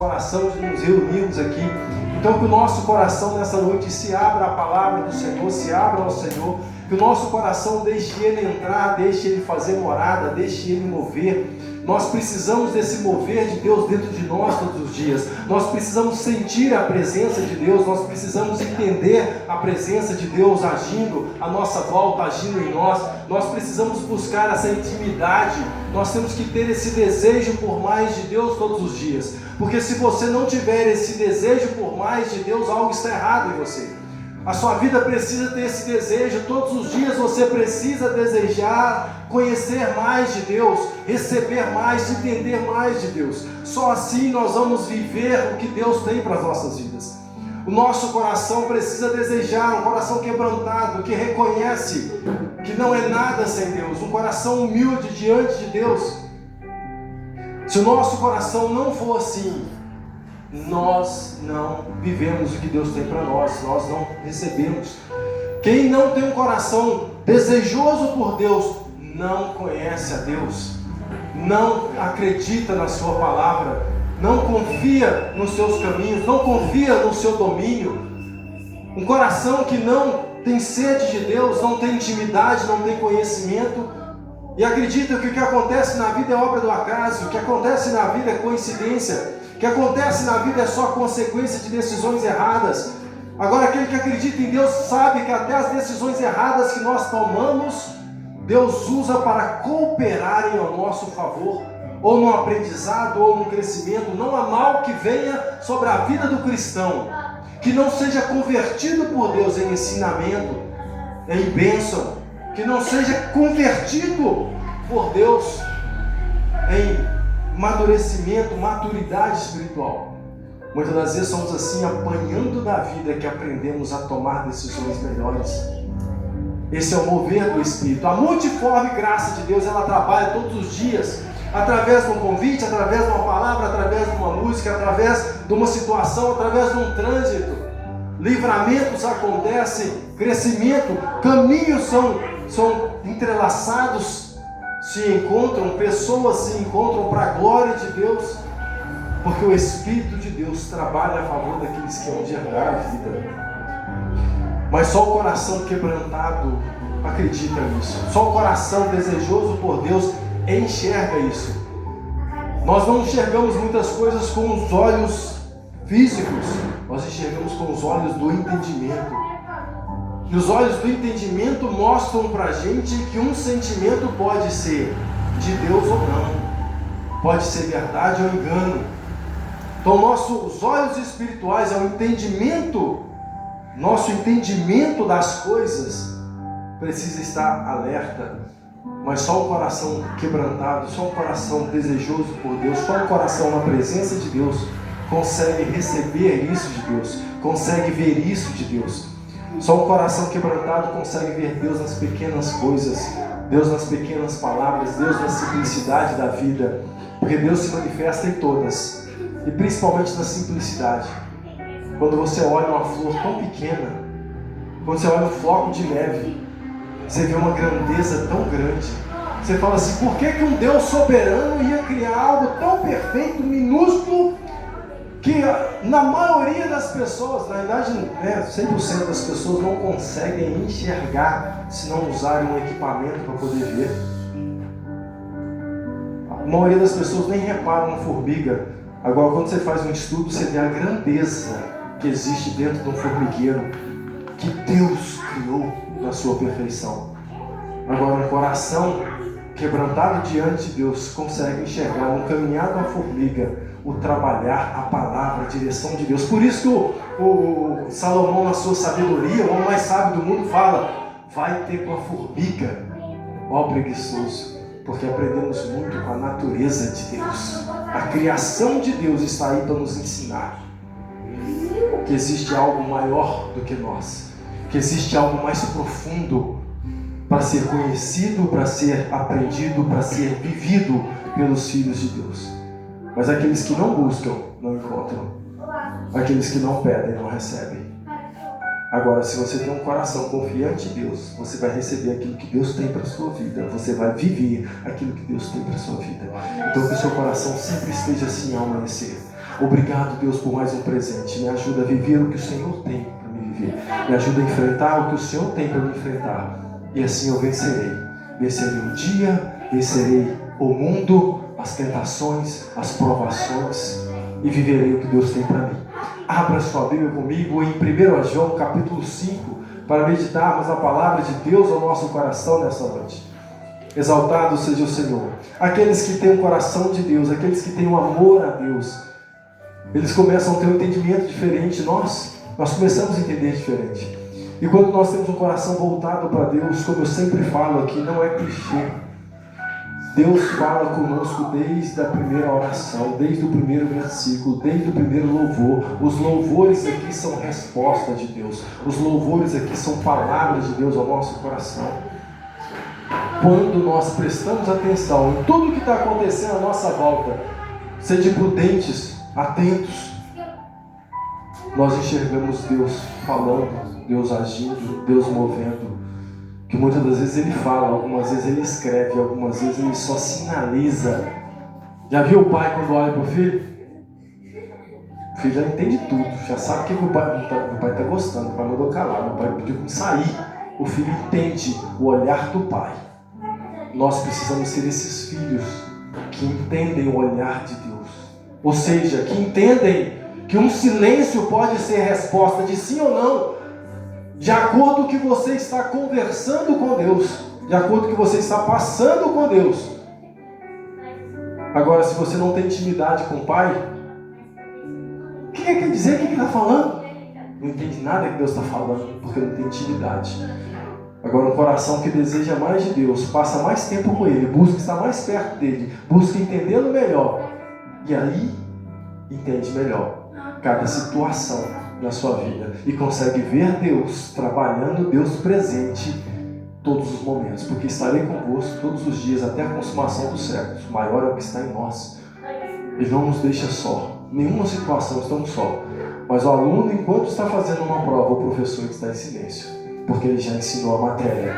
coração de nos reunirmos aqui. Então que o nosso coração nessa noite se abra à palavra do Senhor, se abra ao Senhor, que o nosso coração deixe Ele entrar, deixe Ele fazer morada, deixe Ele mover. Nós precisamos desse mover de Deus dentro de nós todos os dias. Nós precisamos sentir a presença de Deus, nós precisamos entender a presença de Deus agindo à nossa volta, agindo em nós. Nós precisamos buscar essa intimidade, nós temos que ter esse desejo por mais de Deus todos os dias. Porque se você não tiver esse desejo por mais de Deus, algo está errado em você. A sua vida precisa ter esse desejo, todos os dias você precisa desejar conhecer mais de Deus, receber mais, entender mais de Deus. Só assim nós vamos viver o que Deus tem para as nossas vidas. O nosso coração precisa desejar, um coração quebrantado, que reconhece que não é nada sem Deus, um coração humilde diante de Deus. Se o nosso coração não for assim, nós não vivemos o que Deus tem para nós não recebemos. Quem não tem um coração desejoso por Deus, não conhece a Deus, não acredita na sua palavra, não confia nos seus caminhos, não confia no seu domínio. Um coração que não tem sede de Deus, não tem intimidade, não tem conhecimento, e acredita que o que acontece na vida é obra do acaso, o que acontece na vida é coincidência, o que acontece na vida é só consequência de decisões erradas. Agora, aquele que acredita em Deus sabe que até as decisões erradas que nós tomamos, Deus usa para cooperarem ao nosso favor, ou no aprendizado, ou no crescimento. Não há mal que venha sobre a vida do cristão, que não seja convertido por Deus em ensinamento, em bênção, que não seja convertido por Deus em amadurecimento, maturidade espiritual. Muitas das vezes somos assim, apanhando da vida, que aprendemos a tomar decisões melhores. Esse é o mover do Espírito. A multiforme graça de Deus, ela trabalha todos os dias, através de um convite, através de uma palavra, através de uma música, através de uma situação, através de um trânsito. Livramentos acontecem, crescimento, caminhos são entrelaçados, se encontram, pessoas se encontram para a glória de Deus, porque o Espírito de Deus trabalha a favor daqueles que vão herdar a vida. Mas só o coração quebrantado acredita nisso, só o coração desejoso por Deus enxerga isso. Nós não enxergamos muitas coisas com os olhos físicos, nós enxergamos com os olhos do entendimento. E os olhos do entendimento mostram para a gente que um sentimento pode ser de Deus ou não, pode ser verdade ou engano. Então os olhos espirituais é o entendimento, nosso entendimento das coisas precisa estar alerta. Mas só um coração quebrantado, só um coração desejoso por Deus, só um coração na presença de Deus consegue receber isso de Deus, consegue ver isso de Deus. Só um coração quebrantado consegue ver Deus nas pequenas coisas, Deus nas pequenas palavras, Deus na simplicidade da vida, porque Deus se manifesta em todas, e principalmente na simplicidade. Quando você olha uma flor tão pequena, quando você olha um floco de neve, você vê uma grandeza tão grande. Você fala assim, por que um Deus soberano ia criar algo tão perfeito, minúsculo, que na maioria das pessoas, na verdade 100% das pessoas não conseguem enxergar se não usarem um equipamento para poder ver. A maioria das pessoas nem reparam na formiga. Agora, quando você faz um estudo, você vê a grandeza que existe dentro de um formigueiro, que Deus criou na sua perfeição. Agora, um coração quebrantado diante de Deus consegue enxergar no caminhar da formiga o trabalhar, a palavra, a direção de Deus. Por isso que o Salomão, na sua sabedoria, o homem mais sábio do mundo, fala: vai ter com a formiga, ó preguiçoso, porque aprendemos muito com a natureza de Deus. A criação de Deus está aí para nos ensinar que existe algo maior do que nós, que existe algo mais profundo para ser conhecido, para ser aprendido, para ser vivido pelos filhos de Deus. Mas aqueles que não buscam, não encontram. Aqueles que não pedem, não recebem. Agora, se você tem um coração confiante em Deus, você vai receber aquilo que Deus tem para a sua vida. Você vai viver aquilo que Deus tem para a sua vida. Então, que o seu coração sempre esteja assim ao amanhecer. Obrigado, Deus, por mais um presente. Me ajuda a viver o que o Senhor tem para me viver. Me ajuda a enfrentar o que o Senhor tem para me enfrentar. E assim eu vencerei. Vencerei o dia, vencerei o mundo, as tentações, as provações, e viverei o que Deus tem para mim. Abra sua Bíblia comigo em 1 João capítulo 5, para meditarmos a palavra de Deus ao nosso coração nessa noite. Exaltado seja o Senhor. Aqueles que têm o coração de Deus, aqueles que têm o amor a Deus, eles começam a ter um entendimento diferente. Nós começamos a entender diferente. E quando nós temos um coração voltado para Deus, como eu sempre falo aqui, não é clichê. Deus fala conosco desde a primeira oração, desde o primeiro versículo, desde o primeiro louvor. Os louvores aqui são resposta de Deus. Os louvores aqui são palavras de Deus ao nosso coração. Quando nós prestamos atenção em tudo que está acontecendo à nossa volta, sede prudentes, atentos, nós enxergamos Deus falando, Deus agindo, Deus movendo. Que muitas das vezes Ele fala, algumas vezes Ele escreve, algumas vezes Ele só sinaliza. Já viu o pai quando olha para o filho? O filho já entende tudo, já sabe o que o pai está gostando. O pai mandou calar, o pai pediu para sair. O filho entende o olhar do pai. Nós precisamos ser esses filhos que entendem o olhar de Deus. Ou seja, que entendem que um silêncio pode ser resposta de sim ou não, de acordo com o que você está conversando com Deus, de acordo com o que você está passando com Deus. Agora, se você não tem intimidade com o Pai, o que quer dizer? O que ele está falando? Não entende nada que Deus está falando, porque não tem intimidade. Agora, um coração que deseja mais de Deus, passa mais tempo com Ele, busca estar mais perto dEle, busca entendê-lo melhor, e aí entende melhor cada situação na sua vida e consegue ver Deus trabalhando, Deus presente todos os momentos, porque estarei convosco todos os dias até a consumação dos séculos. Maior é o que está em nós. Ele não nos deixa só, nenhuma situação estamos só, mas o aluno, enquanto está fazendo uma prova, o professor está em silêncio, porque ele já ensinou a matéria.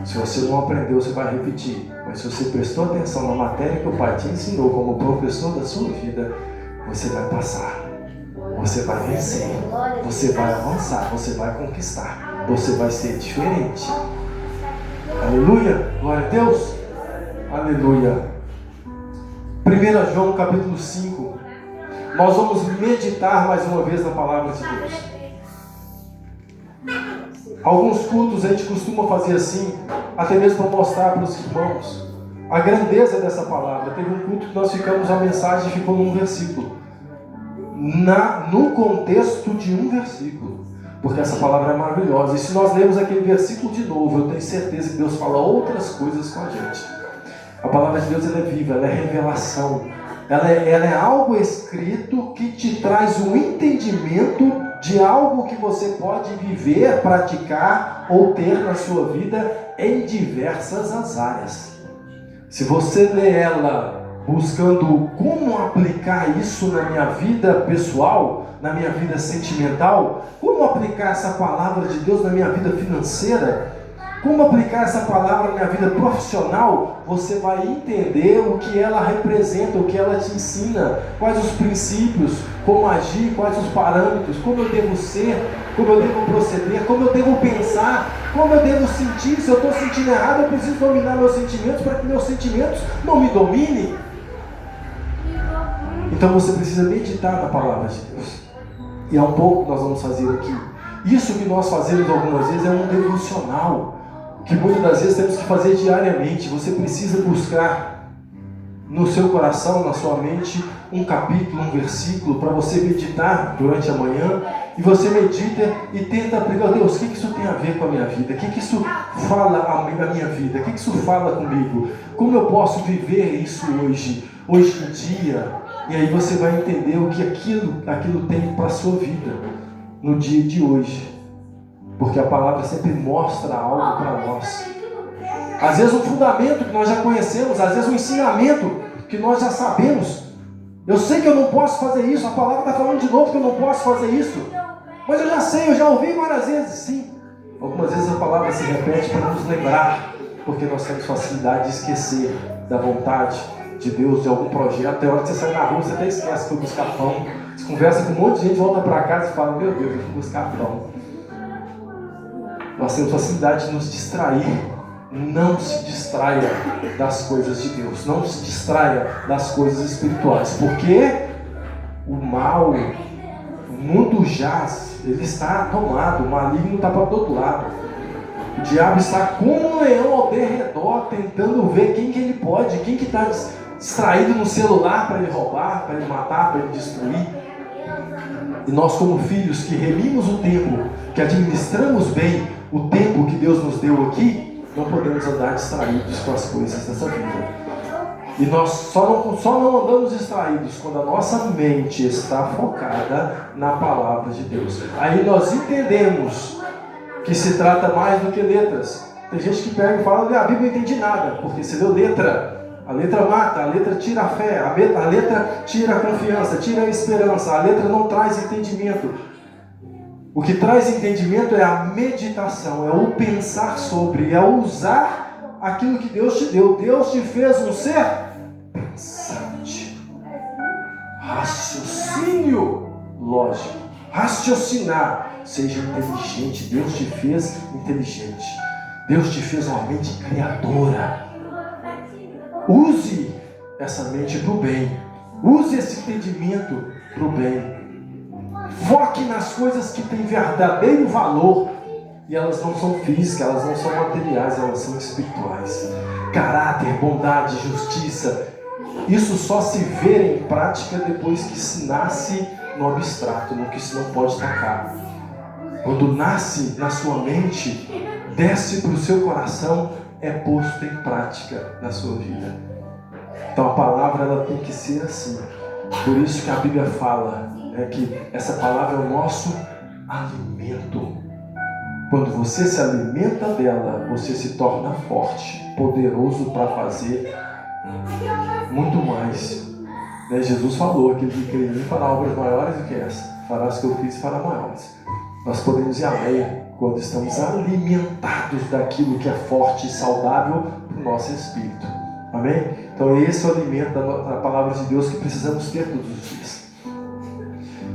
Se você não aprendeu, você vai repetir, mas se você prestou atenção na matéria que o Pai te ensinou como professor da sua vida, você vai passar. Você vai vencer, você vai avançar, você vai conquistar, você vai ser diferente. Aleluia, glória a Deus, aleluia. 1 João capítulo 5, nós vamos meditar mais uma vez na palavra de Deus. Alguns cultos a gente costuma fazer assim, até mesmo para mostrar para os irmãos a grandeza dessa palavra. Teve um culto que nós ficamos, a mensagem ficou num versículo. No contexto de um versículo, porque essa palavra é maravilhosa. E se nós lermos aquele versículo de novo, eu tenho certeza que Deus fala outras coisas com a gente. A palavra de Deus, ela é viva, ela é revelação, ela é algo escrito que te traz um entendimento de algo que você pode viver, praticar ou ter na sua vida em diversas as áreas. Se você lê ela buscando como aplicar isso na minha vida pessoal, na minha vida sentimental, como aplicar essa palavra de Deus na minha vida financeira, como aplicar essa palavra na minha vida profissional, você vai entender o que ela representa, o que ela te ensina, quais os princípios, como agir, quais os parâmetros, como eu devo ser, como eu devo proceder, como eu devo pensar, como eu devo sentir. Se eu estou sentindo errado, eu preciso dominar meus sentimentos para que meus sentimentos não me dominem. Então você precisa meditar na palavra de Deus. E é um pouco que nós vamos fazer aqui. Isso que nós fazemos algumas vezes é um devocional, que muitas das vezes temos que fazer diariamente. Você precisa buscar no seu coração, na sua mente, um capítulo, um versículo, para você meditar durante a manhã. E você medita e tenta aplicar. Deus, o que isso tem a ver com a minha vida? O que isso fala a minha vida? O que isso fala comigo? Como eu posso viver isso hoje em dia? E aí você vai entender o que aquilo tem para a sua vida no dia de hoje. Porque a palavra sempre mostra algo para nós. Às vezes um fundamento que nós já conhecemos, às vezes um ensinamento que nós já sabemos. Eu sei que eu não posso fazer isso, a palavra está falando de novo que eu não posso fazer isso. Mas eu já sei, eu já ouvi várias vezes, sim. Algumas vezes a palavra se repete para nos lembrar, porque nós temos facilidade de esquecer da vontade, de Deus, de algum projeto. Tem hora que você sai na rua, você até esquece que foi buscar pão. Você conversa com um monte de gente, volta para casa e fala: meu Deus, eu fui buscar pão. Nós temos facilidade de nos distrair. Não se distraia das coisas de Deus. Não se distraia das coisas espirituais. Porque o mal, o mundo jaz, ele está tomado. O maligno está para todo lado. O diabo está como um leão ao derredor, tentando ver quem que ele pode, quem que está distraído no celular para ele roubar, para ele matar, para ele destruir. E nós, como filhos que remimos o tempo, que administramos bem o tempo que Deus nos deu aqui, não podemos andar distraídos com as coisas dessa vida. E nós só não andamos distraídos quando a nossa mente está focada na palavra de Deus. Aí nós entendemos que se trata mais do que letras. Tem gente que pega e fala: a Bíblia não entendi nada, porque você leu letra. A letra mata, a letra tira a fé, a letra tira a confiança, tira a esperança, a letra não traz entendimento. O que traz entendimento é a meditação, é o pensar sobre, é o usar aquilo que Deus te deu. Deus te fez um ser pensante. Raciocínio lógico. Raciocinar. Seja inteligente. Deus te fez inteligente. Deus te fez uma mente criadora. Use essa mente para o bem. Use esse entendimento para o bem. Foque nas coisas que têm verdadeiro valor. E elas não são físicas, elas não são materiais, elas são espirituais. Caráter, bondade, justiça. Isso só se vê em prática depois que se nasce no abstrato, no que se não pode tocar. Quando nasce na sua mente, desce para o seu coração, é posto em prática na sua vida. Então a palavra ela tem que ser assim. Por isso que a Bíblia fala que essa palavra é o nosso alimento. Quando você se alimenta dela, você se torna forte, poderoso para fazer muito mais. Jesus falou que ele crê em mim fará obras maiores do que essa. Fará as que eu fiz e fará maiores. Nós podemos ir além quando estamos alimentados daquilo que é forte e saudável para o nosso espírito. Amém? Então esse é o alimento da palavra de Deus que precisamos ter todos os dias.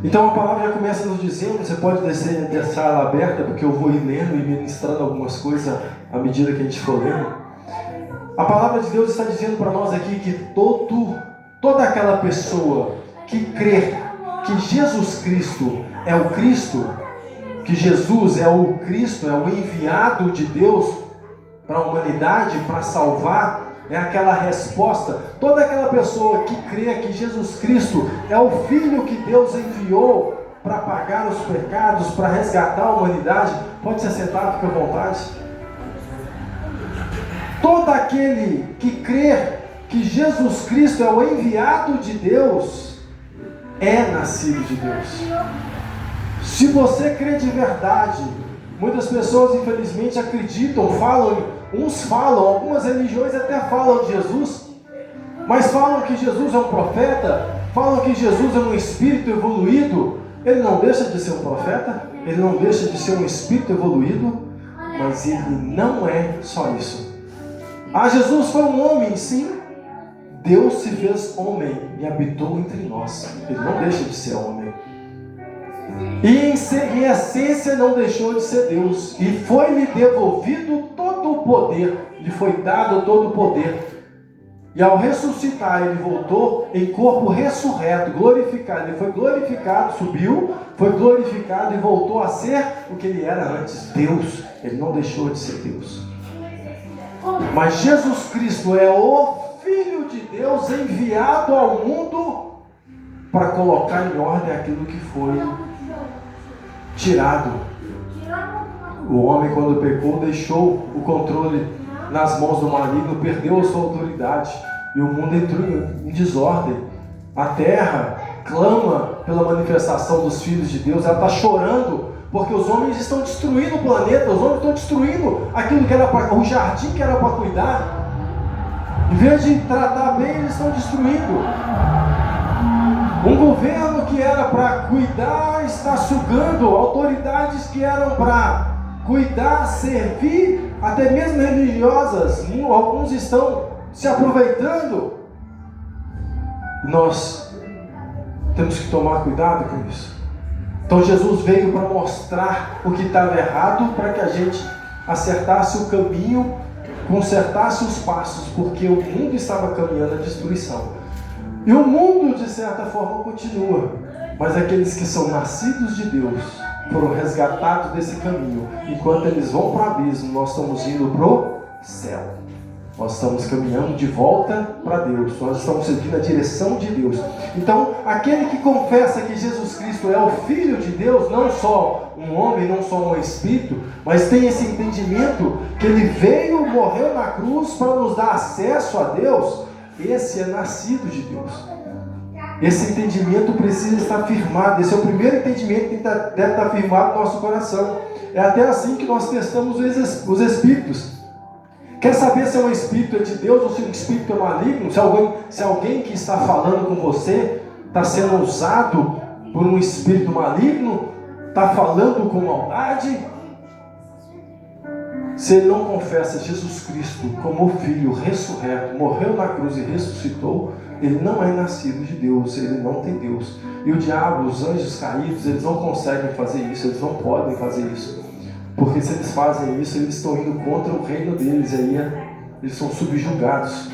Então a palavra já começa nos dizendo, você pode deixar ela aberta, porque eu vou ir lendo e ministrando algumas coisas à medida que a gente for lendo. A palavra de Deus está dizendo para nós aqui que toda aquela pessoa que crê que Jesus Cristo é o Cristo, que Jesus é o Cristo, é o enviado de Deus para a humanidade, para salvar, é aquela resposta. Toda aquela pessoa que crê que Jesus Cristo é o Filho que Deus enviou para pagar os pecados, para resgatar a humanidade, pode se sentar, fica à vontade. Todo aquele que crê que Jesus Cristo é o enviado de Deus, é nascido de Deus. Se você crê de verdade, muitas pessoas infelizmente acreditam, uns falam, algumas religiões até falam de Jesus, mas falam que Jesus é um profeta, falam que Jesus é um espírito evoluído. Ele não deixa de ser um profeta, ele não deixa de ser um espírito evoluído, mas ele não é só isso. Jesus foi um homem, sim. Deus se fez homem e habitou entre nós. Ele não deixa de ser homem. E em essência não deixou de ser Deus. E foi-lhe devolvido todo o poder. Lhe foi dado todo o poder. E ao ressuscitar, ele voltou em corpo ressurreto, glorificado. Ele foi glorificado, subiu, foi glorificado e voltou a ser o que ele era antes, Deus. Ele não deixou de ser Deus. Mas Jesus Cristo é o Filho de Deus enviado ao mundo para colocar em ordem aquilo que foi tirado. O homem, quando pecou, deixou o controle nas mãos do maligno, perdeu a sua autoridade e o mundo entrou em desordem. A terra clama pela manifestação dos filhos de Deus, ela está chorando porque os homens estão destruindo o planeta, os homens estão destruindo aquilo que era o jardim que era para cuidar. Em vez de tratar bem, eles estão destruindo. Um governo que era para cuidar está sugando. Autoridades que eram para cuidar, servir, até mesmo religiosas, alguns estão se aproveitando. E nós temos que tomar cuidado com isso. Então Jesus veio para mostrar o que estava errado, para que a gente acertasse o caminho, consertasse os passos, porque o mundo estava caminhando à destruição. E o mundo, de certa forma, continua. Mas aqueles que são nascidos de Deus foram resgatados desse caminho. Enquanto eles vão para o abismo, nós estamos indo para o céu. Nós estamos caminhando de volta para Deus. Nós estamos seguindo a direção de Deus. Então, aquele que confessa que Jesus Cristo é o Filho de Deus, não só um homem, não só um Espírito, mas tem esse entendimento que Ele veio, morreu na cruz para nos dar acesso a Deus, esse é nascido de Deus. Esse entendimento precisa estar firmado. Esse é o primeiro entendimento que deve estar firmado no nosso coração. É até assim que nós testamos os Espíritos. Quer saber se é um espírito de Deus ou se um espírito é maligno? Se alguém que está falando com você está sendo usado por um espírito maligno, está falando com maldade, se ele não confessa Jesus Cristo como o Filho ressurreto, morreu na cruz e ressuscitou, ele não é nascido de Deus, ele não tem Deus. E o diabo, os anjos caídos, eles não conseguem fazer isso, eles não podem fazer isso. Porque se eles fazem isso, eles estão indo contra o reino deles, aí eles são subjugados.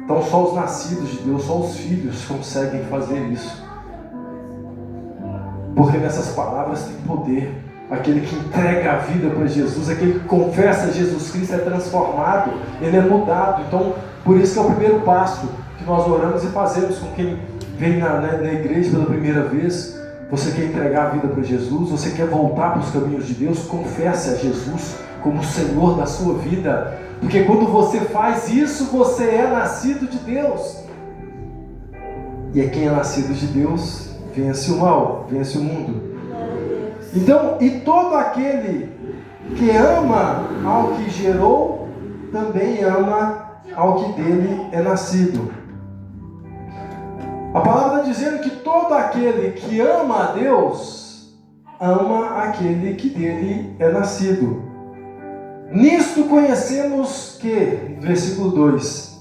Então só os nascidos de Deus, só os filhos conseguem fazer isso. Porque nessas palavras tem poder. Aquele que entrega a vida para Jesus, aquele que confessa Jesus Cristo é transformado, ele é mudado. Então, por isso que é o primeiro passo que nós oramos e fazemos com quem vem na igreja pela primeira vez. Você quer entregar a vida para Jesus? Você quer voltar para os caminhos de Deus? Confesse a Jesus como o Senhor da sua vida. Porque quando você faz isso, você é nascido de Deus. E é quem é nascido de Deus vence o mal, vence o mundo. Então, e todo aquele que ama ao que gerou, também ama ao que dele é nascido. A palavra está dizendo que todo aquele que ama a Deus, ama aquele que dele é nascido. Nisto conhecemos que, versículo 2,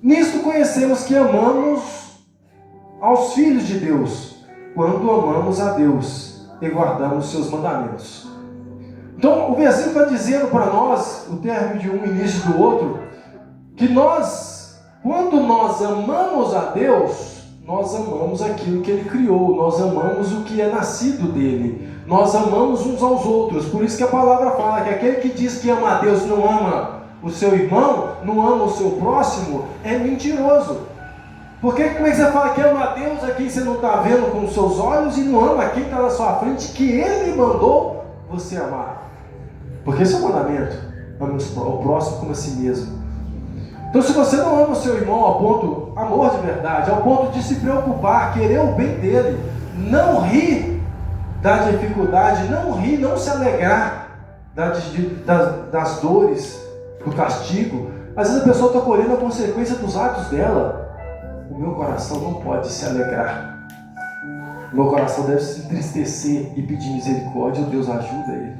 nisto conhecemos que amamos aos filhos de Deus, quando amamos a Deus e guardamos seus mandamentos. Então, o versículo está dizendo para nós, o término de um, início do outro, que quando nós amamos a Deus, nós amamos aquilo que Ele criou, nós amamos o que é nascido dEle, nós amamos uns aos outros. Por isso que a palavra fala que aquele que diz que ama a Deus não ama o seu irmão, não ama o seu próximo, é mentiroso. Porque como é que você fala que ama a Deus a quem você não está vendo com os seus olhos e não ama quem está na sua frente, que Ele mandou você amar? Porque esse é o mandamento, ame o próximo como a si mesmo. Então, se você não ama o seu irmão ao ponto, amor de verdade, ao ponto de se preocupar, querer o bem dele, não rir da dificuldade, não se alegrar das dores, do castigo, às vezes a pessoa está colhendo a consequência dos atos dela. O meu coração não pode se alegrar. O meu coração deve se entristecer e pedir misericórdia. Deus ajuda ele.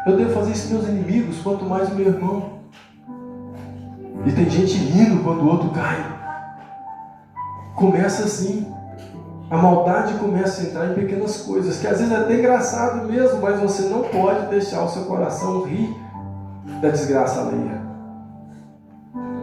Eu devo fazer isso com meus inimigos, quanto mais o meu irmão. E tem gente rindo quando o outro cai. Começa assim. A maldade começa a entrar em pequenas coisas, que às vezes é até engraçado mesmo, mas você não pode deixar o seu coração rir da desgraça alheia.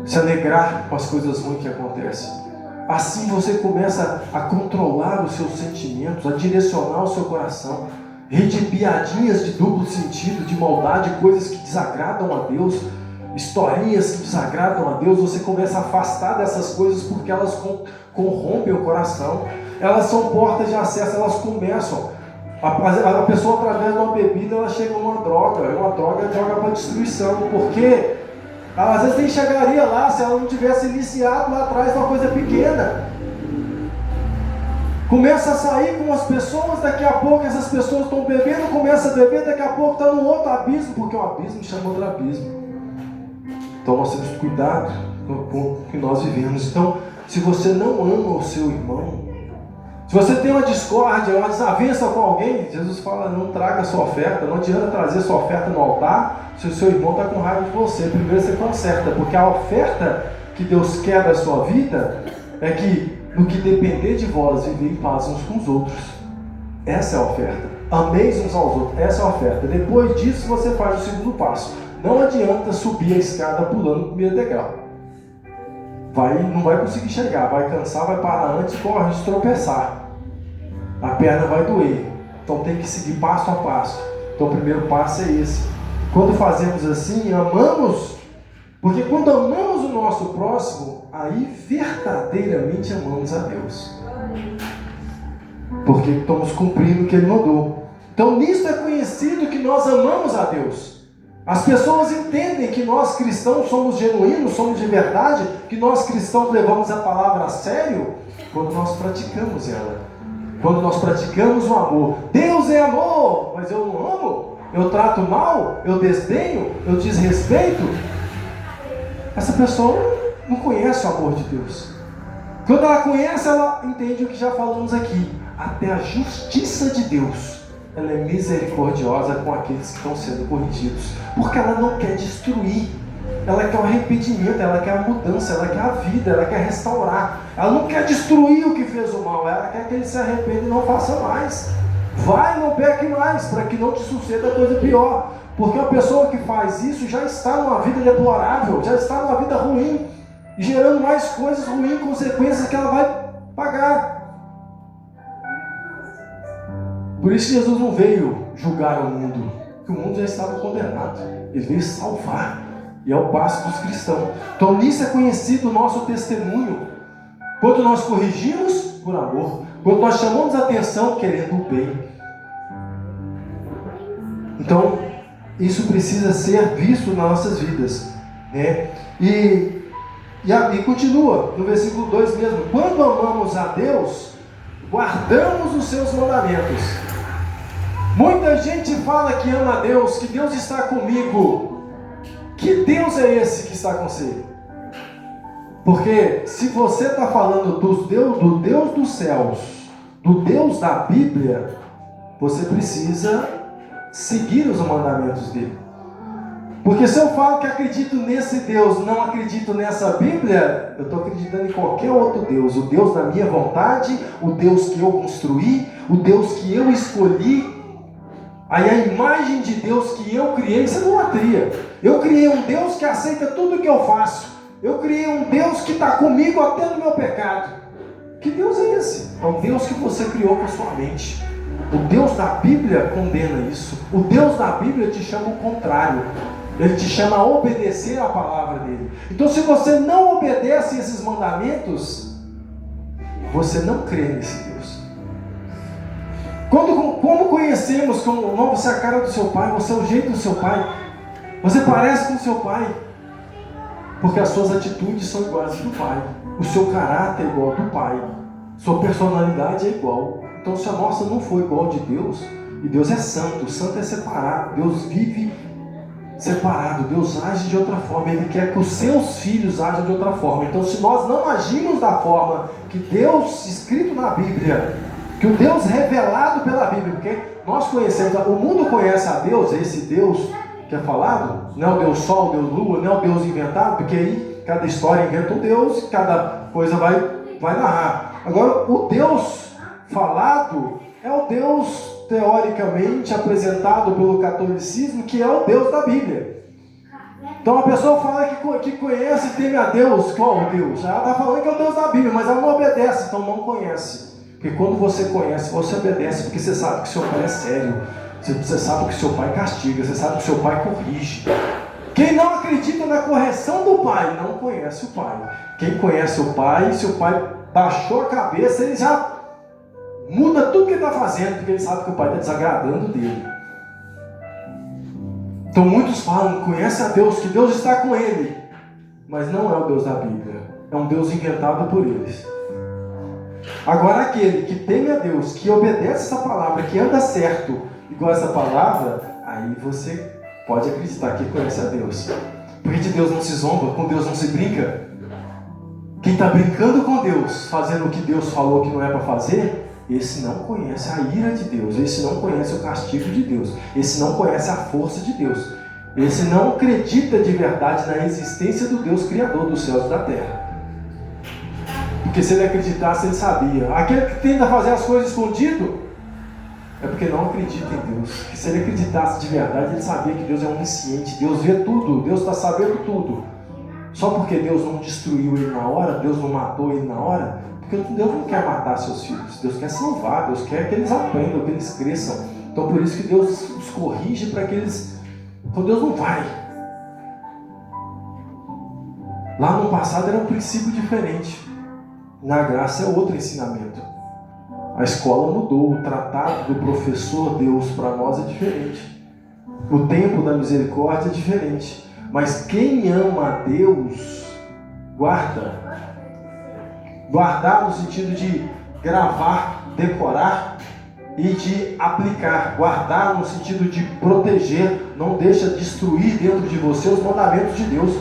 Se alegrar com as coisas ruins que acontecem. Assim você começa a controlar os seus sentimentos, a direcionar o seu coração. Rir de piadinhas de duplo sentido, de maldade, coisas que desagradam a Deus. Historinhas que desagradam a Deus, você começa a afastar dessas coisas porque elas corrompem o coração. Elas são portas de acesso, elas começam. A pessoa, através de uma bebida, ela chega numa droga. É uma droga para destruição, porque ela às vezes nem chegaria lá se ela não tivesse iniciado lá atrás uma coisa pequena. Começa a sair com as pessoas, daqui a pouco essas pessoas estão bebendo, começa a beber, daqui a pouco está no outro abismo, porque o abismo chama outro abismo. Então nós temos cuidado com o que nós vivemos. Então, se você não ama o seu irmão, se você tem uma discórdia, uma desavença com alguém, Jesus fala, não traga a sua oferta, não adianta trazer sua oferta no altar, se o seu irmão está com raiva de você. Primeiro você conserta, porque a oferta que Deus quer da sua vida é que no que depender de vós, viver em paz uns com os outros. Essa é a oferta. Ameis uns aos outros. Essa é a oferta. Depois disso, você faz o segundo passo. Não adianta subir a escada pulando o primeiro degrau. Não vai conseguir chegar, vai cansar, vai parar antes e corre de tropeçar. A perna vai doer. Então tem que seguir passo a passo. Então o primeiro passo é esse. Quando fazemos assim, amamos, porque quando amamos o nosso próximo, aí verdadeiramente amamos a Deus. Porque estamos cumprindo o que Ele mandou. Então nisso é conhecido que nós amamos a Deus. As pessoas entendem que nós cristãos somos genuínos, somos de verdade, que nós cristãos levamos a palavra a sério quando nós praticamos ela. Quando nós praticamos o amor. Deus é amor, mas eu não amo, eu trato mal, eu desdenho, eu desrespeito. Essa pessoa não conhece o amor de Deus. Quando ela conhece, ela entende o que já falamos aqui. Até a justiça de Deus, ela é misericordiosa com aqueles que estão sendo corrigidos. Porque ela não quer destruir. Ela quer o arrependimento, ela quer a mudança, ela quer a vida, ela quer restaurar. Ela não quer destruir o que fez o mal, ela quer que ele se arrependa e não faça mais. Vai, não peque mais, para que não te suceda coisa pior. Porque a pessoa que faz isso já está numa vida deplorável, já está numa vida ruim, gerando mais coisas ruins, consequências que ela vai pagar. Por isso Jesus não veio julgar o mundo, porque o mundo já estava condenado. Ele veio salvar. E é o passo dos cristãos. Então nisso é conhecido o nosso testemunho. Quando nós corrigimos, por amor. Quando nós chamamos a atenção, querendo o bem. Então, isso precisa ser visto nas nossas vidas, né? E continua, no versículo 2 mesmo. Quando amamos a Deus, guardamos os seus mandamentos. Muita gente fala que ama a Deus, que Deus está comigo. Que Deus é esse que está com você? Porque se você está falando do Deus dos céus, do Deus da Bíblia, você precisa seguir os mandamentos dele. Porque se eu falo que acredito nesse Deus, não acredito nessa Bíblia, eu estou acreditando em qualquer outro Deus. O Deus da minha vontade, o Deus que eu construí, o Deus que eu escolhi. Aí a imagem de Deus que eu criei, isso é idolatria. Eu criei um Deus que aceita tudo que eu faço. Eu criei um Deus que está comigo até no meu pecado. Que Deus é esse? É o Deus que você criou com a sua mente. O Deus da Bíblia condena isso. O Deus da Bíblia te chama o contrário. Ele te chama a obedecer a palavra dele. Então se você não obedece esses mandamentos, você não crê nesse Deus. Como conhecemos como você é a cara do seu pai, você é o jeito do seu pai, você parece com o seu pai, porque as suas atitudes são iguais às do pai, o seu caráter é igual ao do pai, sua personalidade é igual. Então se a nossa não for igual de Deus, e Deus é santo, o santo é separado, Deus vive separado, Deus age de outra forma, Ele quer que os seus filhos ajam de outra forma. Então se nós não agimos da forma que Deus escrito na Bíblia, que o Deus revelado pela Bíblia, porque nós conhecemos, o mundo conhece a Deus, esse Deus que é falado, não é o Deus Sol, o Deus Lua, não é o Deus inventado, porque aí cada história inventa um Deus, cada coisa vai narrar. Agora, o Deus falado é o Deus teoricamente apresentado pelo catolicismo, que é o Deus da Bíblia. Então a pessoa fala que conhece e teme a Deus. Qual Deus? Ela está falando que é o Deus da Bíblia, mas ela não obedece, então não conhece. Porque quando você conhece, você obedece, porque você sabe que seu pai é sério, você sabe que seu pai castiga, você sabe que seu pai corrige. Quem não acredita na correção do pai, não conhece o pai. Quem conhece o pai, se o pai baixou a cabeça, ele já muda tudo que ele está fazendo, porque ele sabe que o pai está desagradando dele. Então muitos falam, conhece a Deus, que Deus está com ele, mas não é o Deus da Bíblia, é um Deus inventado por eles. Agora aquele que teme a Deus, que obedece essa palavra, que anda certo igual essa palavra, aí você pode acreditar que conhece a Deus. Porque de Deus não se zomba, com Deus não se brinca. Quem está brincando com Deus, fazendo o que Deus falou que não é para fazer, esse não conhece a ira de Deus, esse não conhece o castigo de Deus, esse não conhece a força de Deus, esse não acredita de verdade na existência do Deus Criador dos céus e da terra. Porque se ele acreditasse, ele sabia. Aquele que tenta fazer as coisas escondido, é porque não acredita em Deus. Que se ele acreditasse de verdade, ele sabia que Deus é onisciente, Deus vê tudo, Deus está sabendo tudo. Só porque Deus não destruiu ele na hora, Deus não matou ele na hora, porque Deus não quer matar seus filhos, Deus quer salvar, Deus quer que eles aprendam, que eles cresçam. Então por isso que Deus os corrige para que eles... Então Deus não vai. Lá no passado era um princípio diferente. Na graça é outro ensinamento. A escola mudou, o tratado do professor Deus para nós é diferente. O tempo da misericórdia é diferente. Mas quem ama a Deus, guarda. Guardar no sentido de gravar, decorar e de aplicar. Guardar no sentido de proteger. Não deixa destruir dentro de você os mandamentos de Deus.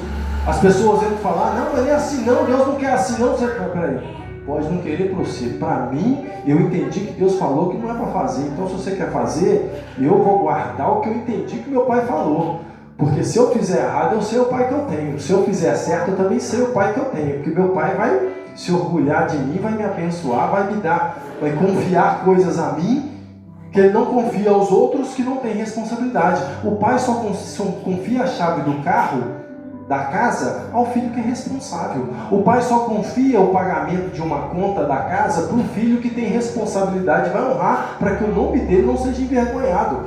As pessoas vêm falar, não, mas é assim não, Deus não quer assim não. Você, peraí, pode não querer para você. Para mim, eu entendi que Deus falou que não é para fazer. Então se você quer fazer, eu vou guardar o que eu entendi que meu pai falou. Porque se eu fizer errado, eu sei o pai que eu tenho. Se eu fizer certo, eu também sei o pai que eu tenho. Porque meu pai vai se orgulhar de mim, vai me abençoar, vai me dar, vai confiar coisas a mim que ele não confia aos outros que não têm responsabilidade. O pai só confia a chave do carro, da casa, ao filho que é responsável. O pai só confia o pagamento de uma conta da casa para o filho que tem responsabilidade, vai honrar para que o nome dele não seja envergonhado.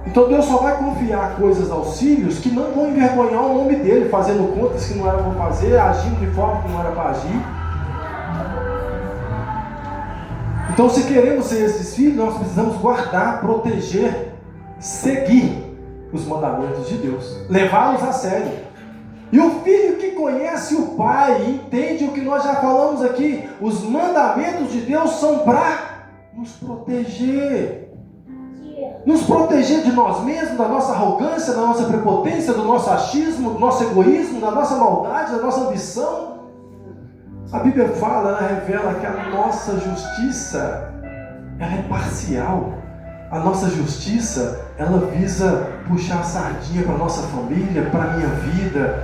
Então Deus só vai confiar coisas aos filhos que não vão envergonhar o nome dele, fazendo contas que não era para fazer, agindo de forma que não era para agir. Então, se queremos ser esses filhos, nós precisamos guardar, proteger, seguir os mandamentos de Deus, levá-los a sério. E o filho que conhece o pai, entende o que nós já falamos aqui, os mandamentos de Deus são para nos proteger. Nos proteger de nós mesmos, da nossa arrogância, da nossa prepotência, do nosso achismo, do nosso egoísmo, da nossa maldade, da nossa ambição. A Bíblia fala, ela revela que a nossa justiça, ela é parcial. A nossa justiça, ela visa puxar a sardinha para a nossa família, para a minha vida.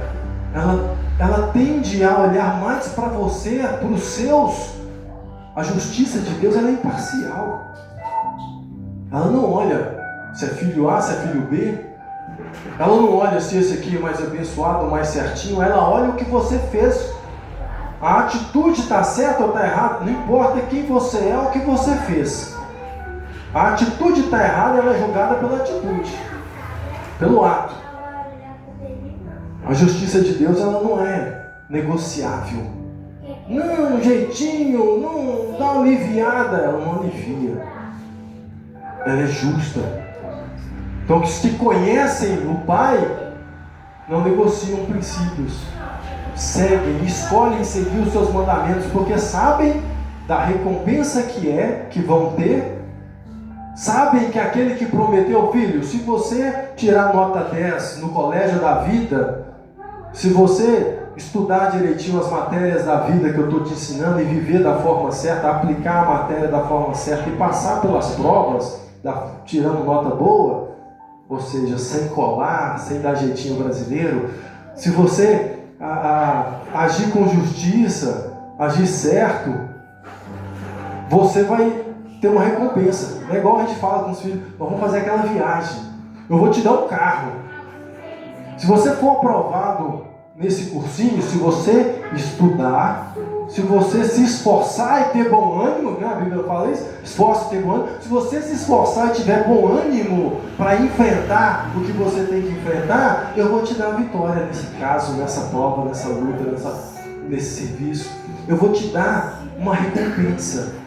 Ela tende a olhar mais para você, para os seus. A justiça de Deus, ela é imparcial. Ela não olha se é filho A, se é filho B. Ela não olha se esse aqui é mais abençoado, mais certinho. Ela olha o que você fez. A atitude está certa ou está errada, não importa quem você é ou o que você fez. A atitude está errada, ela é julgada pela atitude, pelo ato. A justiça de Deus, ela não é negociável. Não, um jeitinho, não dá uma aliviada, ela não alivia. Ela é justa. Então, os que conhecem o Pai não negociam princípios, seguem, escolhem seguir os seus mandamentos, porque sabem da recompensa que vão ter. Sabem que aquele que prometeu, filho, se você tirar nota 10 no colégio da vida, se você estudar direitinho as matérias da vida que eu estou te ensinando e viver da forma certa, aplicar a matéria da forma certa e passar pelas provas, tirando nota boa, ou seja, sem colar, sem dar jeitinho brasileiro, se você agir com justiça, agir certo, você vai ter uma recompensa. É igual a gente fala com os filhos, nós vamos fazer aquela viagem, eu vou te dar um carro. Se você for aprovado nesse cursinho, se você estudar, se você se esforçar e ter bom ânimo, né? A Bíblia fala isso, esforço e ter bom ânimo. Se você se esforçar e tiver bom ânimo para enfrentar o que você tem que enfrentar, eu vou te dar a vitória nesse caso, nessa prova, nessa luta, nesse serviço. Eu vou te dar uma recompensa.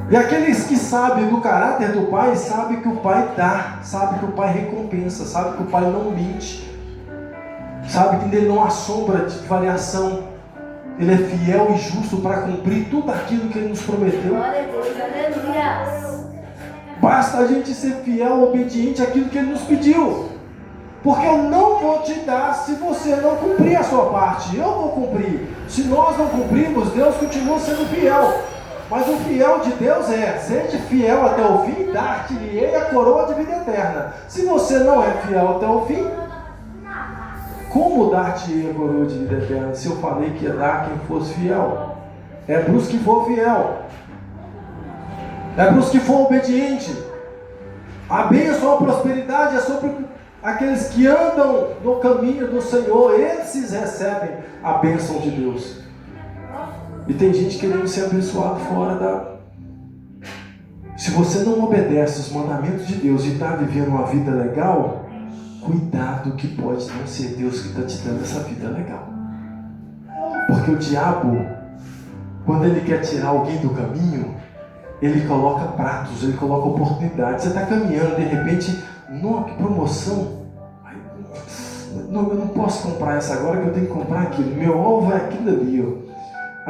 E aqueles que sabem do caráter do Pai, sabem que o Pai dá, sabem que o Pai recompensa, sabem que o Pai não mente, sabem que Ele não assombra de variação. Ele é fiel e justo para cumprir tudo aquilo que Ele nos prometeu. Glória a Deus, aleluia. Basta a gente ser fiel, obediente àquilo que Ele nos pediu. Porque eu não vou te dar se você não cumprir a sua parte. Eu vou cumprir. Se nós não cumprimos, Deus continua sendo fiel. Mas o fiel de Deus é: seja fiel até o fim, dar-te-ei a coroa de vida eterna. Se você não é fiel até o fim, Como dar-te a coroa de vida eterna, se eu falei que ia dar quem fosse fiel? É para os que for fiel. É para os que for obediente. A bênção, a prosperidade é sobre aqueles que andam no caminho do Senhor. Esses recebem a bênção de Deus. E tem gente querendo ser abençoado fora da... Se você não obedece os mandamentos de Deus e está vivendo uma vida legal, cuidado que pode não ser Deus que está te dando essa vida legal. Porque o diabo, quando ele quer tirar alguém do caminho, ele coloca pratos, ele coloca oportunidades. Você está caminhando, de repente, não, que promoção. Não, eu não posso comprar essa agora, que eu tenho que comprar aquilo. Meu alvo é aquilo ali, ó.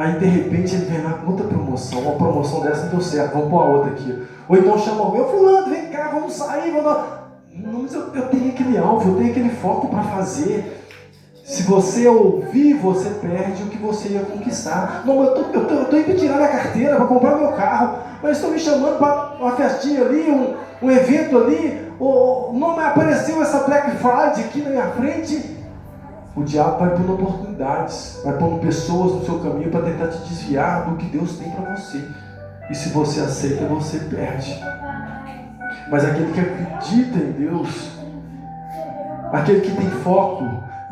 Aí de repente ele vem lá com outra promoção. Uma promoção dessa não deu certo, vamos pôr a outra aqui. Ou então chama alguém, fulano, vem cá, vamos sair, vamos... Não, mas eu tenho aquele alvo, eu tenho aquele foco para fazer. Se você ouvir, você perde o que você ia conquistar. Não, eu tô indo tirar minha carteira para comprar meu carro, mas estão me chamando para uma festinha ali, um evento ali, não me apareceu essa Black Friday aqui na minha frente. O diabo vai pondo oportunidades, vai pondo pessoas no seu caminho para tentar te desviar do que Deus tem para você. E se você aceita, você perde. Mas aquele que acredita em Deus, aquele que tem foco,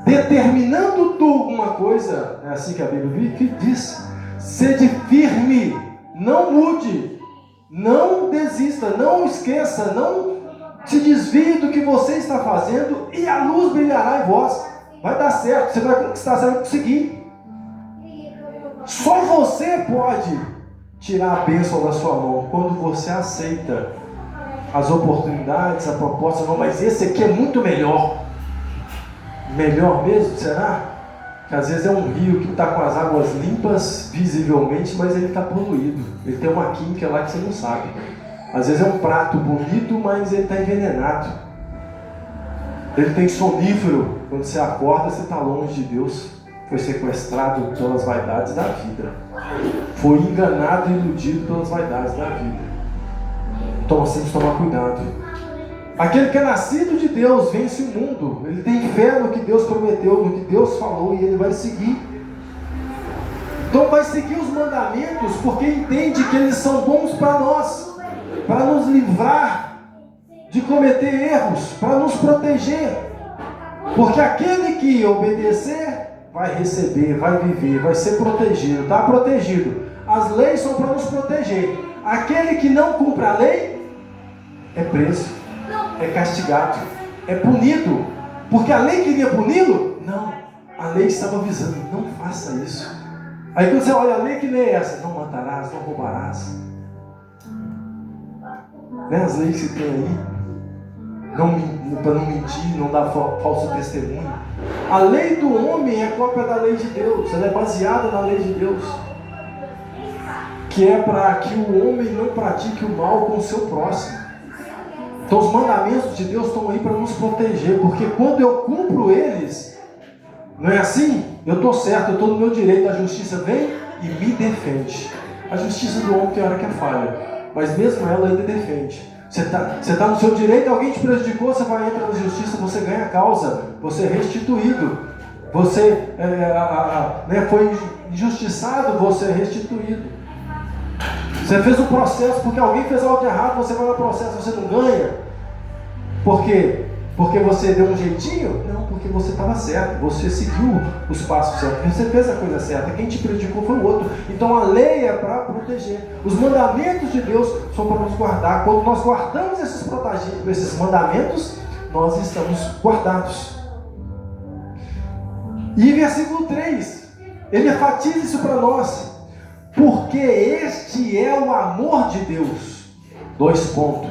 determinando tu alguma coisa, é assim que a Bíblia diz: sede firme, não mude, não desista, não esqueça, não se desvie do que você está fazendo, e a luz brilhará em vós. Vai dar certo, você vai conquistar, você vai conseguir. Só você pode tirar a bênção da sua mão quando você aceita as oportunidades, a proposta. Não, mas esse aqui é muito melhor. Melhor mesmo, será? Que às vezes é um rio que está com as águas limpas visivelmente, mas ele está poluído. Ele tem uma química lá que você não sabe. Às vezes é um prato bonito, mas ele está envenenado. Ele tem sonífero. Quando você acorda, você está longe de Deus. Foi sequestrado pelas vaidades da vida. Foi enganado e iludido pelas vaidades da vida. Então nós temos que tomar cuidado. Aquele que é nascido de Deus vence o mundo. Ele tem fé no que Deus prometeu, no que Deus falou, e ele vai seguir. Então vai seguir os mandamentos porque entende que eles são bons para nós, para nos livrar de cometer erros, para nos proteger. Porque aquele que obedecer vai receber, vai viver, vai ser protegido, está protegido. As leis são para nos proteger. Aquele que não cumpre a lei é preso, é castigado, é punido. Porque a lei queria puni-lo? Não, a lei estava avisando, não faça isso. Aí quando você olha a lei, que lei é essa? Não matarás, não roubarás. Né? As leis que tem aí, para não mentir, não dar falso testemunho. A lei do homem é cópia da lei de Deus, ela é baseada na lei de Deus, que é para que o homem não pratique o mal com o seu próximo. Então os mandamentos de Deus estão aí para nos proteger, porque quando eu cumpro eles, não é assim? Eu estou certo, eu estou no meu direito, a justiça vem e me defende. A justiça do homem tem hora que é falha, mas mesmo ela ainda defende. Você tá no seu direito, alguém te prejudicou, você vai entrar na justiça, você ganha a causa, você é restituído. Você foi injustiçado, você é restituído. Você fez um processo porque alguém fez algo de errado, você vai no processo, você não ganha. Por quê? Porque você deu um jeitinho? Não, porque você estava certo, você seguiu os passos certos, você fez a coisa certa, quem te prejudicou foi o outro. Então a lei é para proteger. Os mandamentos de Deus são para nos guardar. Quando nós guardamos esses mandamentos, nós estamos guardados. E versículo 3, ele enfatiza isso para nós. Porque este é o amor de Deus. 2 pontos.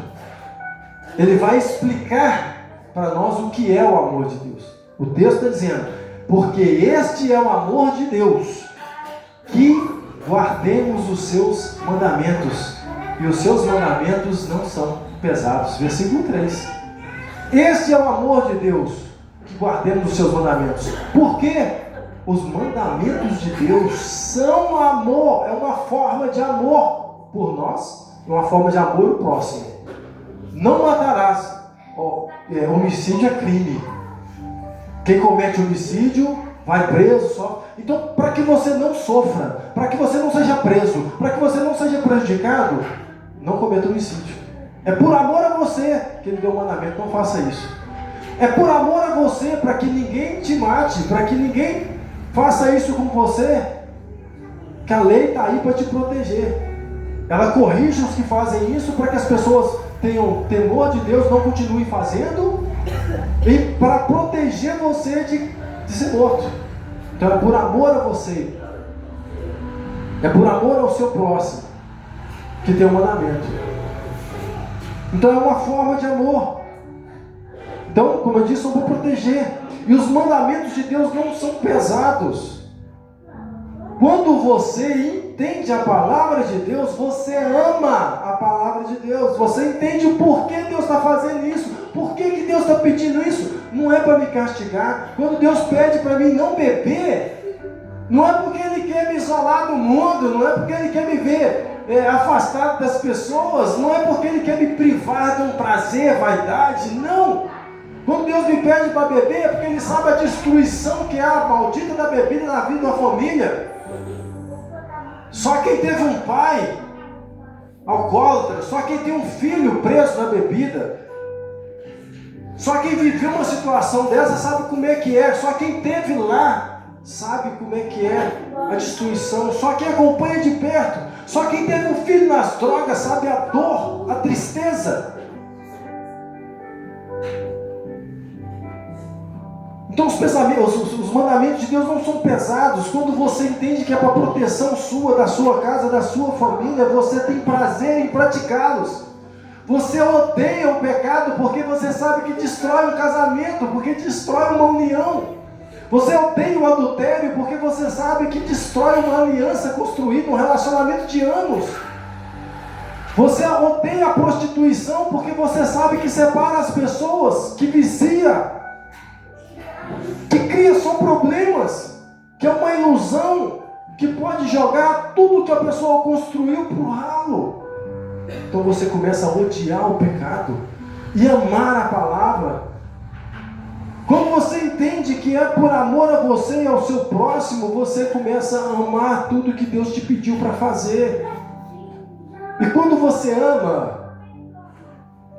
Ele vai explicar para nós o que é o amor de Deus. O texto está dizendo: porque este é o amor de Deus, que guardemos os seus mandamentos, e os seus mandamentos não são pesados. Versículo 3. Este é o amor de Deus, que guardemos os seus mandamentos. Por quê? Os mandamentos de Deus são amor, é uma forma de amor por nós, uma forma de amor ao próximo. Não matarás. Homicídio é crime. Quem comete homicídio vai preso, só. Então, para que você não sofra, para que você não seja preso, para que você não seja prejudicado, não cometa homicídio. É por amor a você que ele deu o mandamento, não faça isso. É por amor a você, para que ninguém te mate, para que ninguém faça isso com você, que a lei está aí para te proteger. Ela corrige os que fazem isso para que as pessoas tenham temor de Deus, não continuem fazendo, e para proteger você de ser morto. Então é por amor a você, é por amor ao seu próximo que tem o mandamento. Então é uma forma de amor. Então, como eu disse, são para proteger. E os mandamentos de Deus não são pesados. Quando você entende a palavra de Deus, você ama a palavra de Deus. Você entende o porquê Deus está fazendo isso. Por que Deus está pedindo isso? Não é para me castigar. Quando Deus pede para mim não beber, não é porque Ele quer me isolar do mundo, não é porque Ele quer me ver afastado das pessoas, não é porque Ele quer me privar de um prazer, vaidade, não. Quando Deus me pede para beber, é porque Ele sabe a destruição que é a maldita da bebida na vida da família. Só quem teve um pai alcoólatra, só quem tem um filho preso na bebida, só quem viveu uma situação dessa sabe como é que é, só quem teve lá sabe como é que é a destruição, só quem acompanha de perto, só quem teve um filho nas drogas sabe a dor, a tristeza. Então os mandamentos de Deus não são pesados. Quando você entende que é para proteção sua, da sua casa, da sua família, você tem prazer em praticá-los. Você odeia o pecado porque você sabe que destrói um casamento, porque destrói uma união. Você odeia o adultério porque você sabe que destrói uma aliança construída, um relacionamento de anos. Você odeia a prostituição porque você sabe que separa as pessoas, que vicia, que cria só problemas, que é uma ilusão, que pode jogar tudo que a pessoa construiu para o ralo. Então você começa a odiar o pecado e amar a palavra. Quando você entende que é por amor a você e ao seu próximo, você começa a amar tudo que Deus te pediu para fazer. E quando você ama,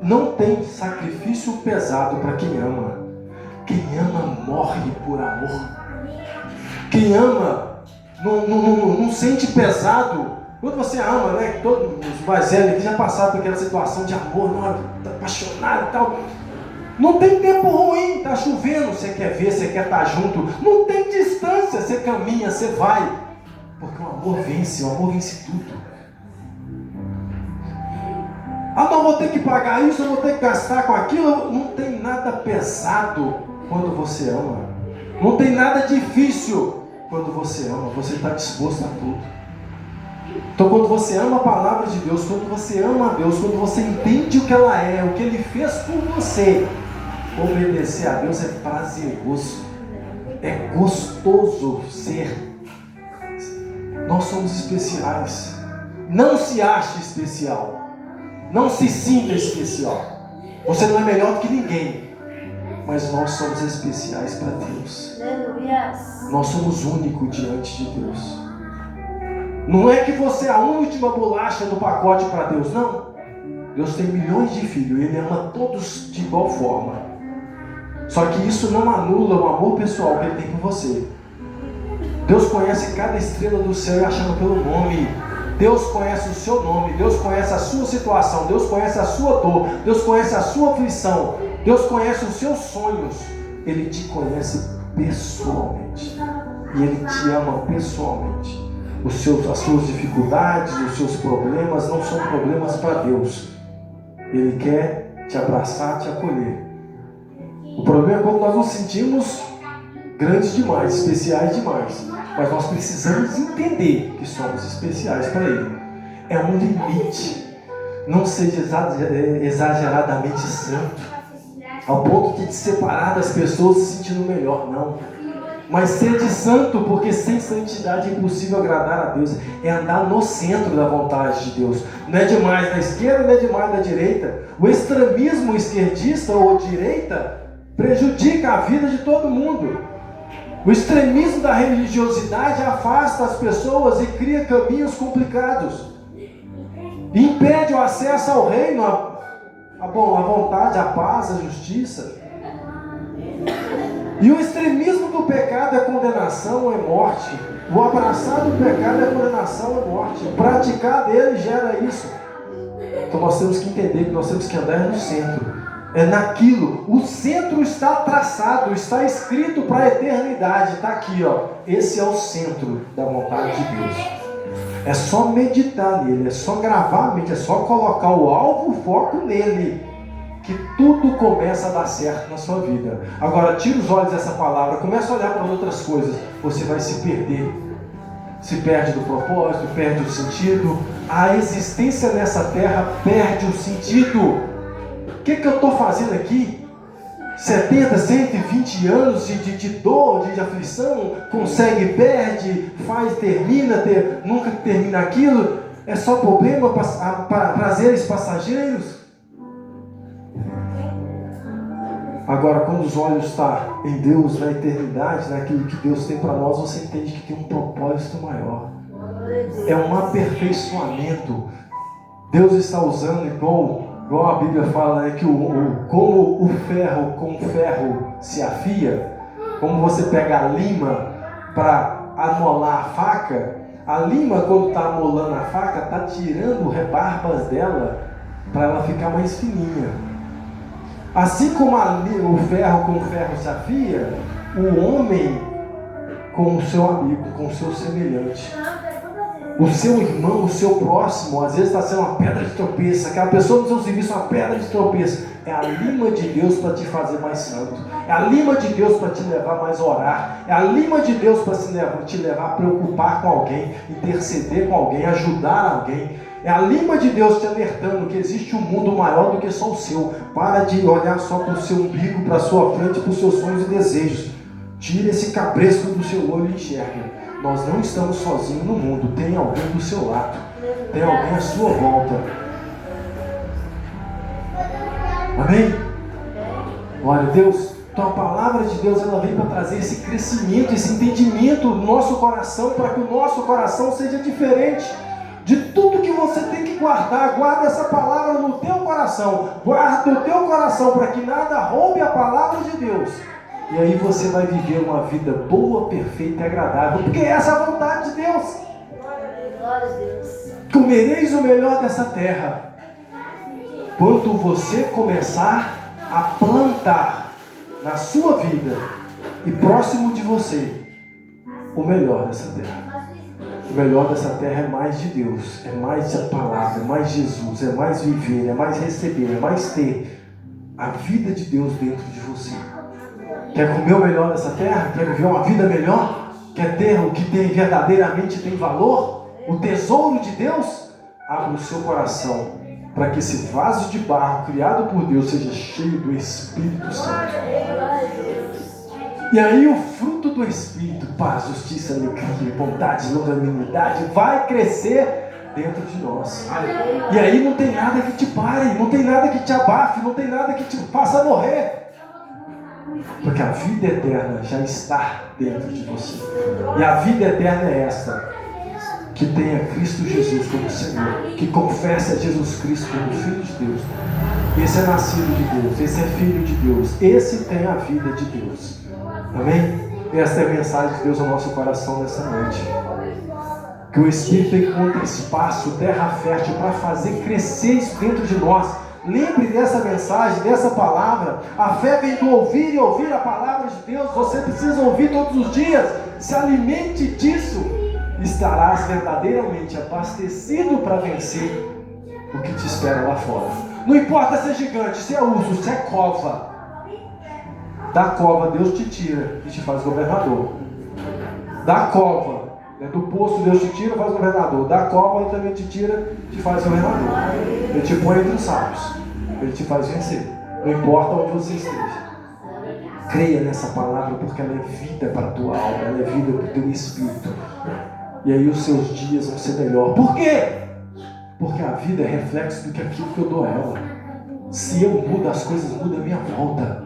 não tem sacrifício pesado para quem ama. Quem ama morre por amor. Quem ama não sente pesado. Quando você ama, né? Todos os mais velhos aqui já passaram por aquela situação de amor, tá apaixonado e tal. Não tem tempo ruim, tá chovendo, você quer ver, você quer estar junto. Não tem distância, você caminha, você vai. Porque o amor vence tudo. Ah, não, vou ter que pagar isso, eu vou ter que gastar com aquilo. Não tem nada pesado quando você ama. Não tem nada difícil quando você ama. Você está disposto a tudo. Então quando você ama a palavra de Deus, quando você ama a Deus, quando você entende o que ela é, o que Ele fez por você, obedecer a Deus é prazeroso, é gostoso ser. Nós somos especiais. Não se ache especial, não se sinta especial. Você não é melhor do que ninguém, mas nós somos especiais para Deus. Nós somos únicos diante de Deus. Não é que você é a última bolacha do pacote para Deus, não. Deus tem milhões de filhos, Ele ama todos de igual forma. Só que isso não anula o amor pessoal que Ele tem por você. Deus conhece cada estrela do céu e a chama pelo nome. Deus conhece o seu nome, Deus conhece a sua situação, Deus conhece a sua dor, Deus conhece a sua aflição, Deus conhece os seus sonhos. Ele te conhece pessoalmente e Ele te ama pessoalmente. As suas dificuldades, os seus problemas não são problemas para Deus. Ele quer te abraçar, te acolher. O problema é quando nós nos sentimos grandes demais, especiais demais. Mas nós precisamos entender que somos especiais para Ele. É um limite. Não seja exageradamente santo, ao ponto de te separar das pessoas se sentindo melhor, não. Mas sede santo, porque sem santidade é impossível agradar a Deus. É andar no centro da vontade de Deus. Não é demais da esquerda, não é demais da direita. O extremismo esquerdista ou direita prejudica a vida de todo mundo. O extremismo da religiosidade afasta as pessoas e cria caminhos complicados. Impede o acesso ao reino, a vontade, a paz, a justiça. E o extremismo do pecado é condenação, é morte. O abraçar do pecado é condenação, é morte. O praticar dele gera isso. Então nós temos que entender que nós temos que andar no centro. É naquilo. O centro está traçado, está escrito para a eternidade. Está aqui, ó. Esse é o centro da vontade de Deus. É só meditar nele, é só gravar a mente, é só colocar o alvo, o foco nele, que tudo começa a dar certo na sua vida. Agora, tira os olhos dessa palavra, começa a olhar para outras coisas, você vai se perder. Se perde do propósito, perde o sentido. A existência nessa terra perde o sentido. O que eu estou fazendo aqui? 70, 120 anos de dor, de aflição, consegue, perde, faz, termina, nunca termina aquilo. É só problema, prazeres passageiros. Agora, quando os olhos estão em Deus, na eternidade, naquilo que Deus tem para nós, você entende que tem um propósito maior. É um aperfeiçoamento. Deus está usando igual a Bíblia fala, né, que como o ferro com ferro se afia, como você pega a lima para amolar a faca, a lima, quando está amolando a faca, está tirando rebarbas dela para ela ficar mais fininha. Assim como o ferro com ferro se afia, o homem com o seu amigo, com o seu semelhante. O seu irmão, o seu próximo, às vezes está sendo uma pedra de tropeço. Aquela pessoa no seu serviço é uma pedra de tropeço. É a lima de Deus para te fazer mais santo. É a lima de Deus para te levar mais a orar. É a lima de Deus para te levar a preocupar com alguém, interceder com alguém, ajudar alguém. É a lima de Deus te alertando que existe um mundo maior do que só o seu. Para de olhar só para o seu umbigo, para a sua frente, para os seus sonhos e desejos. Tira esse cabresco do seu olho e enxerga. Nós não estamos sozinhos no mundo. Tem alguém do seu lado. Tem alguém à sua volta. Amém? Olha, Deus, então a palavra de Deus, ela vem para trazer esse crescimento, esse entendimento no nosso coração, para que o nosso coração seja diferente de tudo que você tem que guardar. Guarda essa palavra no teu coração. Guarda o teu coração para que nada roube a palavra de Deus. E aí você vai viver uma vida boa, perfeita e agradável. Porque essa é a vontade de Deus. Glória a Deus. Comereis o melhor dessa terra. Quando você começar a plantar na sua vida e próximo de você o melhor dessa terra. O melhor dessa terra é mais de Deus. É mais a palavra, é mais Jesus. É mais viver, é mais receber, é mais ter a vida de Deus dentro de você. Quer comer o melhor dessa terra? Quer viver uma vida melhor? Quer ter o que verdadeiramente tem valor? O tesouro de Deus? Abra o seu coração para que esse vaso de barro criado por Deus seja cheio do Espírito Santo. E aí o fruto do Espírito, paz, justiça, alegria, bondade, longanimidade, vai crescer dentro de nós. E aí não tem nada que te pare, não tem nada que te abafe, não tem nada que te faça morrer. Porque a vida eterna já está dentro de você. E a vida eterna é esta: que tenha Cristo Jesus como Senhor, que confesse a Jesus Cristo como Filho de Deus. Esse é nascido de Deus, esse é filho de Deus, esse tem a vida de Deus. Amém? Esta é a mensagem de Deus ao nosso coração nessa noite. Que o Espírito encontre espaço, terra fértil, para fazer crescer isso dentro de nós. Lembre dessa mensagem, dessa palavra. A fé vem do ouvir e ouvir a palavra de Deus. Você precisa ouvir todos os dias. Se alimente disso. Estarás verdadeiramente abastecido para vencer o que te espera lá fora. Não importa se é gigante, se é urso, se é cova. Da cova Deus te tira e te faz governador. Da cova, do poço Deus te tira e faz governador. Da cova Ele também te tira e te faz governador. Ele te põe entre os sábios. Ele te faz vencer. Não importa onde você esteja. Creia nessa palavra, porque ela é vida para a tua alma, ela é vida para o teu espírito. E aí os seus dias vão ser melhor. Por quê? Porque a vida é reflexo do que aquilo que eu dou a ela. Se eu mudo, as coisas mudam a minha volta.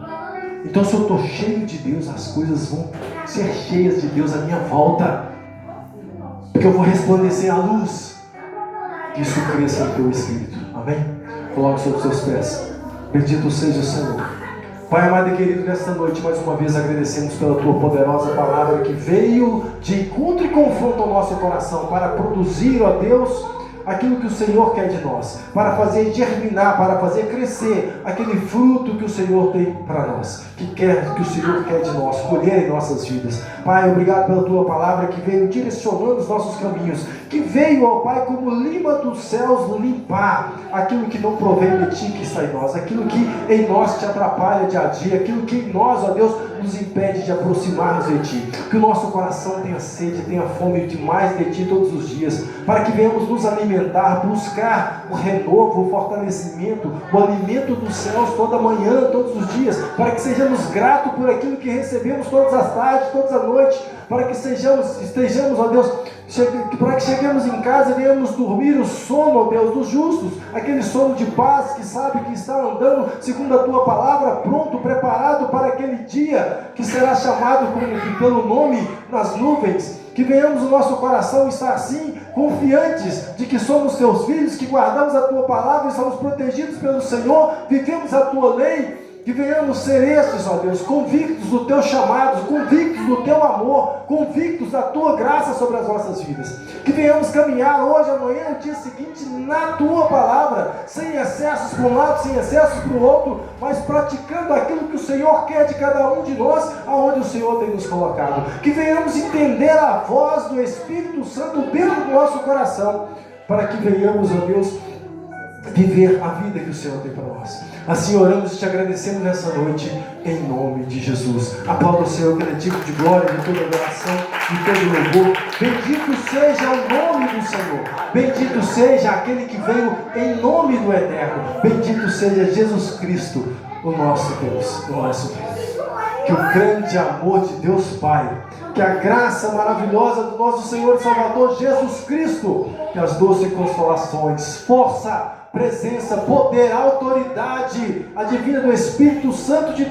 Então, se eu estou cheio de Deus, as coisas vão ser cheias de Deus à minha volta, porque eu vou resplandecer a luz. Que isso cresça no teu espírito. Amém? Coloque sobre os seus pés. Bendito seja o Senhor. Pai amado e querido, nesta noite, mais uma vez agradecemos pela tua poderosa palavra que veio de encontro e confronto ao nosso coração para produzir, ó Deus, aquilo que o Senhor quer de nós, para fazer germinar, para fazer crescer aquele fruto que o Senhor tem para nós, que o Senhor quer de nós, colher em nossas vidas. Pai, obrigado pela tua palavra que veio direcionando os nossos caminhos, que veio, ó Pai, como lima dos céus limpar aquilo que não provém de ti que está em nós, aquilo que em nós te atrapalha dia a dia, aquilo que em nós, ó Deus, nos impede de aproximarmos de ti. Que o nosso coração tenha sede, tenha fome de mais de ti todos os dias, para que venhamos nos alimentar, buscar o renovo, o fortalecimento, o alimento dos céus toda manhã, todos os dias, para que sejamos gratos por aquilo que recebemos todas as tardes, todas as noites, para que estejamos, ó Deus, para que cheguemos em casa e venhamos dormir o sono, ó Deus, dos justos, aquele sono de paz que sabe que está andando segundo a tua palavra, pronto, preparado para aquele dia que será chamado pelo nome nas nuvens. Que venhamos o nosso coração estar assim, confiantes de que somos teus filhos, que guardamos a tua palavra e somos protegidos pelo Senhor, vivemos a tua lei. Que venhamos ser estes, ó Deus, convictos do teu chamado, convictos do teu amor, convictos da tua graça sobre as nossas vidas. Que venhamos caminhar hoje, amanhã, no dia seguinte, na tua palavra, sem excessos para um lado, sem excessos para o outro, mas praticando aquilo que o Senhor quer de cada um de nós, aonde o Senhor tem nos colocado. Que venhamos entender a voz do Espírito Santo dentro do nosso coração, para que venhamos, ó Deus, viver a vida que o Senhor tem para nós. Assim oramos e te agradecemos nessa noite, em nome de Jesus. Aplauda o Senhor, que é digno de glória, de toda adoração, de todo louvor. Bendito seja o nome do Senhor. Bendito seja aquele que veio em nome do Eterno. Bendito seja Jesus Cristo, o nosso Deus, o nosso Deus. Que o grande amor de Deus Pai, que a graça maravilhosa do nosso Senhor e Salvador Jesus Cristo, que as doces consolações, força, presença, poder, autoridade, a divina do Espírito Santo de Deus,